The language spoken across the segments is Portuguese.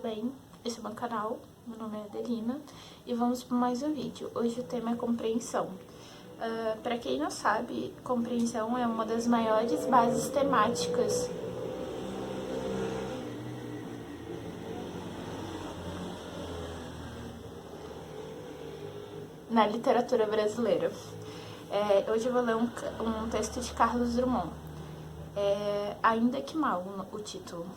bem? Esse é o meu canal, meu nome é Adelina e vamos para mais um vídeo. Hoje o tema é compreensão. Para quem não sabe, compreensão é uma das maiores bases temáticas na literatura brasileira. Hoje eu vou ler um texto de Carlos Drummond. Ainda que mal, o título.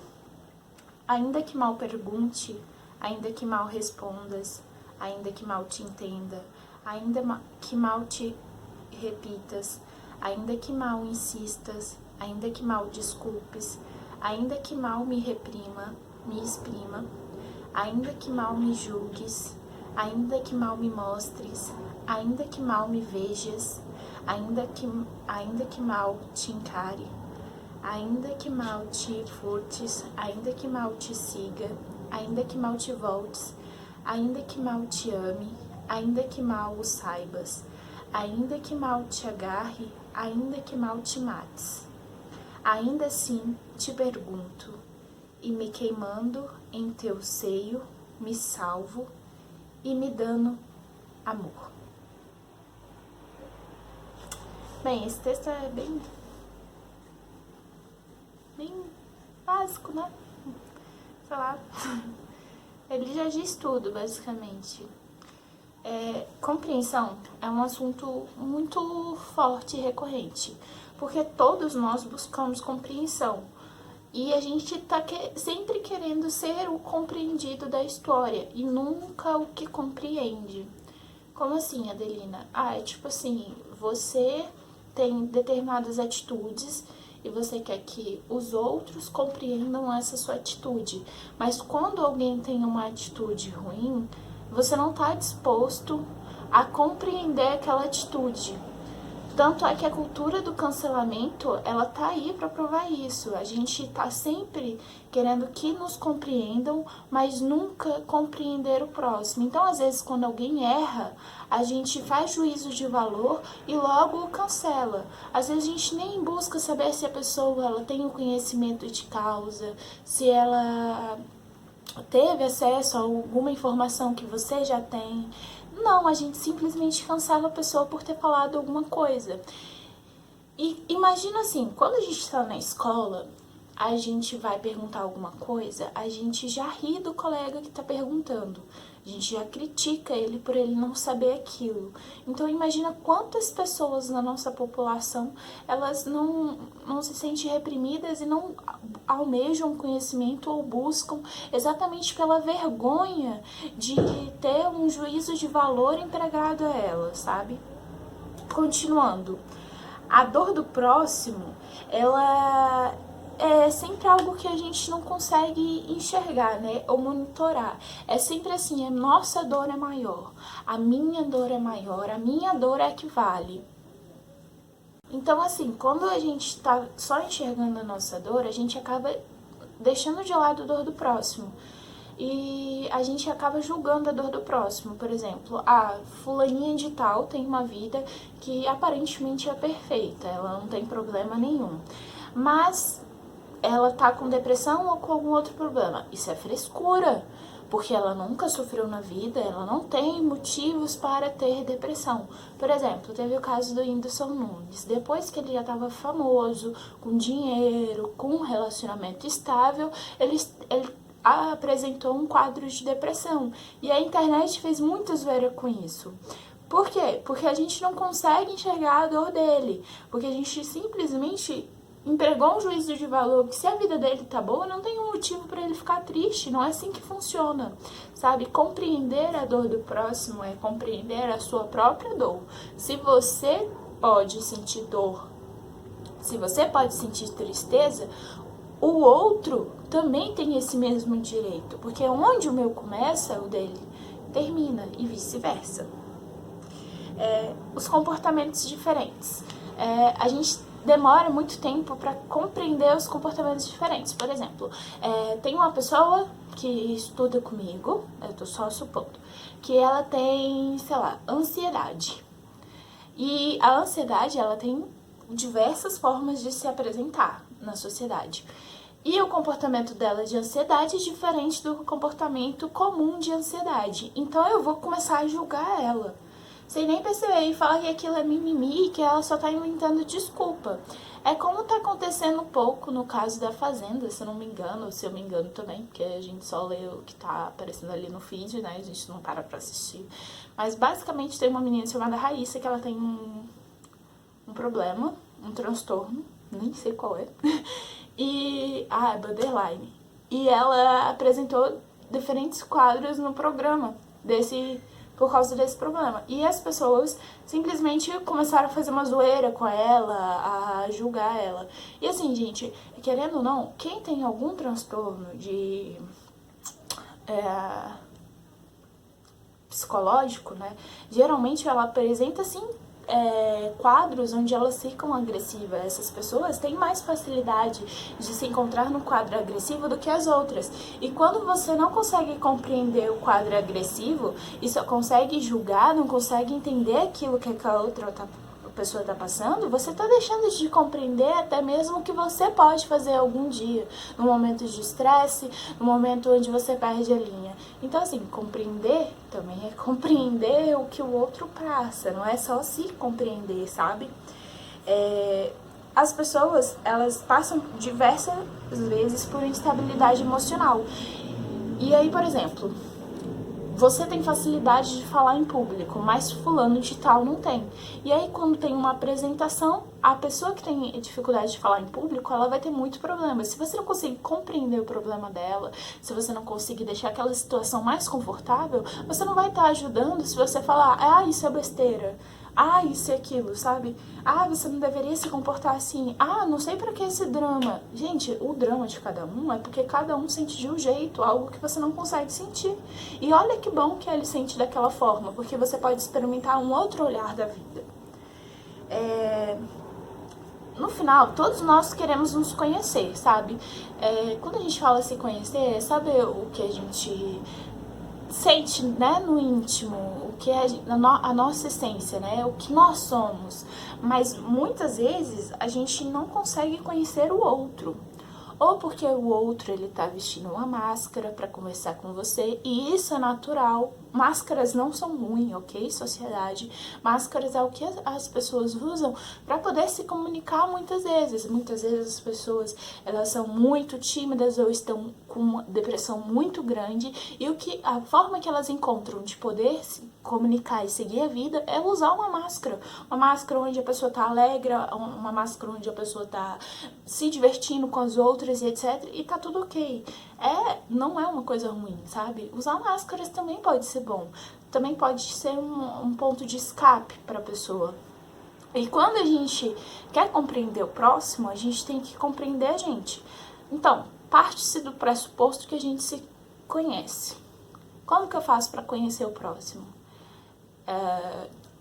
Ainda que mal pergunte, ainda que mal respondas, ainda que mal te entenda, ainda que mal te repitas, ainda que mal insistas, ainda que mal desculpes, ainda que mal me reprima, me exprima, ainda que mal me julgues, ainda que mal me mostres, ainda que mal me vejas, ainda que mal te encare, ainda que mal te furtes, ainda que mal te siga, ainda que mal te voltes, ainda que mal te ame, ainda que mal o saibas, ainda que mal te agarre, ainda que mal te mates. Ainda assim te pergunto, e me queimando em teu seio, me salvo e me dando amor. Bem, esse texto é bem básico, né? Sei lá. Ele já diz tudo, basicamente. Compreensão é um assunto muito forte e recorrente, porque todos nós buscamos compreensão. E a gente tá sempre querendo ser o compreendido da história e nunca o que compreende. Como assim, Adelina? É tipo assim, você tem determinadas atitudes e você quer que os outros compreendam essa sua atitude. Mas quando alguém tem uma atitude ruim, você não está disposto a compreender aquela atitude. Tanto é que a cultura do cancelamento, ela tá aí para provar isso. A gente tá sempre querendo que nos compreendam, mas nunca compreender o próximo. Então, às vezes, quando alguém erra, a gente faz juízo de valor e logo o cancela. Às vezes, a gente nem busca saber se a pessoa ela tem o conhecimento de causa, se ela teve acesso a alguma informação que você já tem. Não, a gente simplesmente cancela a pessoa por ter falado alguma coisa. E imagina assim, quando a gente está na escola, a gente vai perguntar alguma coisa, a gente já ri do colega que está perguntando. A gente já critica ele por ele não saber aquilo. Então imagina quantas pessoas na nossa população, elas não se sentem reprimidas e não almejam conhecimento ou buscam exatamente pela vergonha de ter um juízo de valor empregado a elas, sabe? Continuando. A dor do próximo, ela é sempre algo que a gente não consegue enxergar, né, ou monitorar. É sempre assim, a nossa dor é maior, a minha dor é maior, a minha dor é a que vale. Então, assim, quando a gente tá só enxergando a nossa dor, a gente acaba deixando de lado a dor do próximo. E a gente acaba julgando a dor do próximo. Por exemplo, a fulaninha de tal tem uma vida que aparentemente é perfeita, ela não tem problema nenhum. Mas ela tá com depressão ou com algum outro problema. Isso é frescura, porque ela nunca sofreu na vida, ela não tem motivos para ter depressão. Por exemplo, teve o caso do Whindersson Nunes. Depois que ele já estava famoso, com dinheiro, com um relacionamento estável, ele apresentou um quadro de depressão. E a internet fez muito zoeira com isso. Por quê? Porque a gente não consegue enxergar a dor dele. Porque a gente simplesmente empregou um juízo de valor que se a vida dele tá boa, não tem um motivo para ele ficar triste. Não é assim que funciona, sabe? Compreender a dor do próximo é compreender a sua própria dor. Se você pode sentir dor, se você pode sentir tristeza, o outro também tem esse mesmo direito, porque onde o meu começa, o dele termina e vice-versa. Os comportamentos diferentes. A gente demora muito tempo para compreender os comportamentos diferentes. Por exemplo, tem uma pessoa que estuda comigo, eu tô só supondo, que ela tem, sei lá, ansiedade. E a ansiedade, ela tem diversas formas de se apresentar na sociedade. E o comportamento dela de ansiedade é diferente do comportamento comum de ansiedade. Então eu vou começar a julgar ela, sem nem perceber, e falar que aquilo é mimimi, que ela só tá inventando desculpa. É como tá acontecendo um pouco no caso da Fazenda, se eu não me engano, ou se eu me engano também, porque a gente só lê o que tá aparecendo ali no feed, né? A gente não para pra assistir. Mas basicamente tem uma menina chamada Raíssa que ela tem um problema, um transtorno, nem sei qual é. E é borderline. E ela apresentou diferentes quadros no programa por causa desse problema. E as pessoas simplesmente começaram a fazer uma zoeira com ela, a julgar ela. E assim, gente, querendo ou não, quem tem algum transtorno de psicológico, né, geralmente ela apresenta assim quadros onde elas ficam agressivas. Essas pessoas têm mais facilidade de se encontrar no quadro agressivo do que as outras. E quando você não consegue compreender o quadro agressivo e só consegue julgar, não consegue entender aquilo que a outra pessoa está passando, você está deixando de compreender até mesmo o que você pode fazer algum dia, no momento de estresse, no momento onde você perde a linha. Então, assim, compreender também é compreender o que o outro passa, não é só se compreender, sabe? As pessoas, elas passam diversas vezes por instabilidade emocional. E aí, por exemplo, você tem facilidade de falar em público, mas fulano de tal não tem. E aí, quando tem uma apresentação, a pessoa que tem dificuldade de falar em público, ela vai ter muito problema. Se você não conseguir compreender o problema dela, se você não conseguir deixar aquela situação mais confortável, você não vai estar ajudando se você falar, isso é besteira. Isso e aquilo, sabe? Você não deveria se comportar assim. Não sei pra que esse drama. Gente, o drama de cada um é porque cada um sente de um jeito, algo que você não consegue sentir. E olha que bom que ele sente daquela forma, porque você pode experimentar um outro olhar da vida. No final, todos nós queremos nos conhecer, sabe? Quando a gente fala se conhecer, é saber o que a gente sente, né, no íntimo, o que é a nossa essência, né, o que nós somos. Mas muitas vezes a gente não consegue conhecer o outro. Ou porque o outro ele tá vestindo uma máscara para conversar com você, e isso é natural. Máscaras não são ruins, ok, sociedade? Máscaras é o que as pessoas usam para poder se comunicar muitas vezes. Muitas vezes as pessoas, elas são muito tímidas ou estão com uma depressão muito grande, e a forma que elas encontram de poder se comunicar e seguir a vida é usar uma máscara. Uma máscara onde a pessoa tá alegre, uma máscara onde a pessoa tá se divertindo com as outras e etc. E tá tudo ok. Não é uma coisa ruim, sabe? Usar máscaras também pode ser bom. Também pode ser um ponto de escape para a pessoa. E quando a gente quer compreender o próximo, a gente tem que compreender a gente. Então, parte-se do pressuposto que a gente se conhece. Como que eu faço para conhecer o próximo?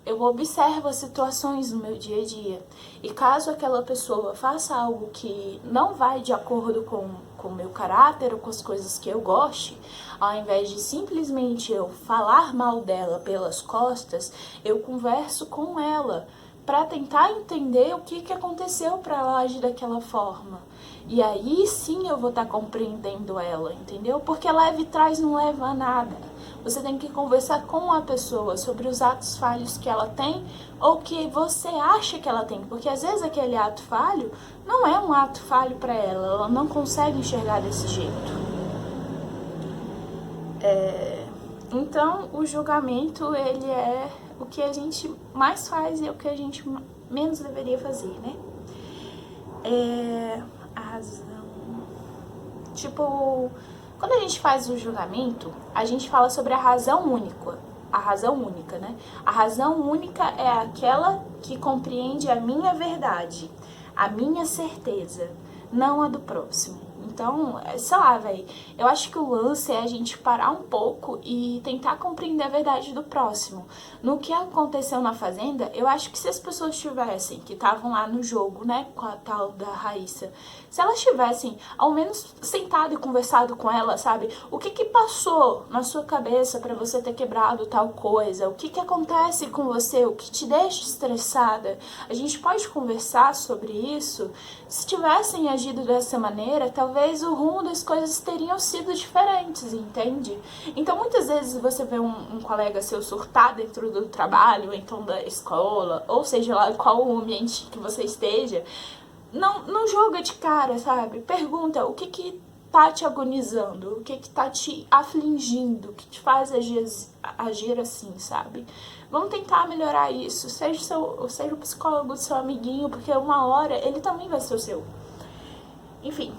Eu observo as situações no meu dia a dia. E caso aquela pessoa faça algo que não vai de acordo com o meu caráter ou com as coisas que eu goste, ao invés de simplesmente eu falar mal dela pelas costas, eu converso com ela para tentar entender o que aconteceu para ela agir daquela forma. E aí sim eu vou estar compreendendo ela, entendeu? Porque leva e trás não leva a nada. Você tem que conversar com a pessoa sobre os atos falhos que ela tem ou que você acha que ela tem. Porque às vezes aquele ato falho não é um ato falho para ela não consegue enxergar desse jeito. Então o julgamento, ele é o que a gente mais faz e o que a gente menos deveria fazer, né? A razão. Tipo, quando a gente faz o julgamento, a gente fala sobre a razão única. A razão única, né? A razão única é aquela que compreende a minha verdade, a minha certeza, não a do próximo. Então, sei lá, velho, eu acho que o lance é a gente parar um pouco e tentar compreender a verdade do próximo. No que aconteceu na Fazenda, eu acho que se as pessoas tivessem, que estavam lá no jogo, né, com a tal da Raíssa, se elas tivessem ao menos sentado e conversado com ela, sabe? O que passou na sua cabeça pra você ter quebrado tal coisa? O que acontece com você? O que te deixa estressada? A gente pode conversar sobre isso? Se tivessem agido dessa maneira, talvez talvez o rumo das coisas teriam sido diferentes, entende? Então, muitas vezes você vê um colega seu surtar dentro do trabalho, ou então da escola, ou seja lá qual o ambiente que você esteja, não julga de cara, sabe? Pergunta o que tá te agonizando, o que tá te afligindo, o que te faz agir assim, sabe? Vamos tentar melhorar isso. Seja o psicólogo do seu amiguinho, porque uma hora ele também vai ser o seu. Enfim,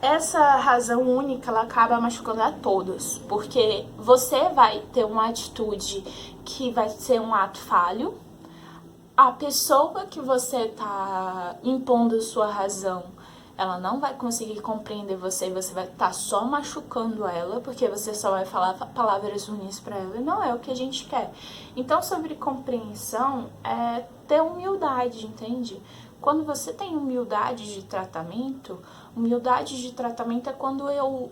essa razão única, ela acaba machucando a todos, porque você vai ter uma atitude que vai ser um ato falho, a pessoa que você tá impondo sua razão, ela não vai conseguir compreender você e você vai estar só machucando ela, porque você só vai falar palavras ruins pra ela e não é o que a gente quer. Então, sobre compreensão, é ter humildade, entende? Quando você tem humildade de tratamento é quando eu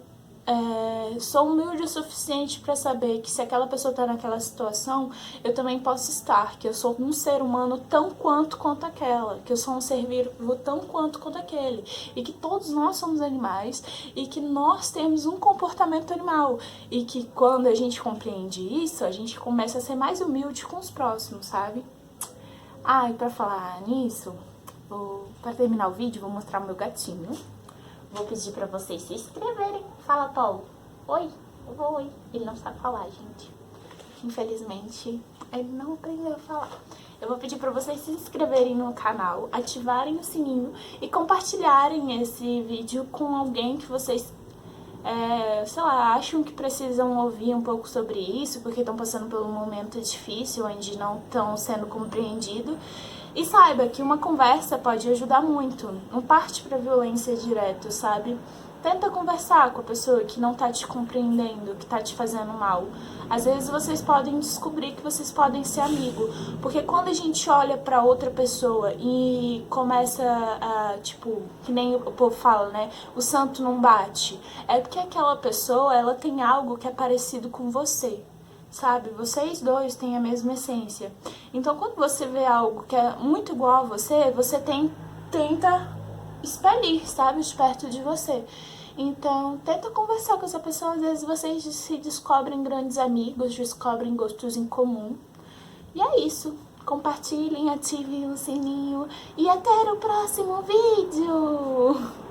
sou humilde o suficiente para saber que se aquela pessoa tá naquela situação, eu também posso estar, que eu sou um ser humano tão quanto aquela, que eu sou um ser vivo tão quanto aquele, e que todos nós somos animais, e que nós temos um comportamento animal, e que quando a gente compreende isso, a gente começa a ser mais humilde com os próximos, sabe? E pra falar nisso, para terminar o vídeo, vou mostrar o meu gatinho. Vou pedir pra vocês se inscreverem. Fala, Paulo. Oi. Oi. Ele não sabe falar, gente. Infelizmente, ele não aprendeu a falar. Eu vou pedir pra vocês se inscreverem no canal, ativarem o sininho e compartilharem esse vídeo com alguém que vocês, sei lá, acham que precisam ouvir um pouco sobre isso, porque estão passando por um momento difícil, onde não estão sendo compreendidos. E saiba que uma conversa pode ajudar muito, não parte pra violência direto, sabe? Tenta conversar com a pessoa que não tá te compreendendo, que tá te fazendo mal. Às vezes vocês podem descobrir que vocês podem ser amigos, porque quando a gente olha pra outra pessoa e começa a, tipo, que nem o povo fala, né? O santo não bate. É porque aquela pessoa, ela tem algo que é parecido com você. Sabe, vocês dois têm a mesma essência. Então, quando você vê algo que é muito igual a você, você tenta expelir, sabe, de perto de você. Então, tenta conversar com essa pessoa. Às vezes vocês se descobrem grandes amigos, descobrem gostos em comum. E é isso. Compartilhem, ativem o sininho e até o próximo vídeo!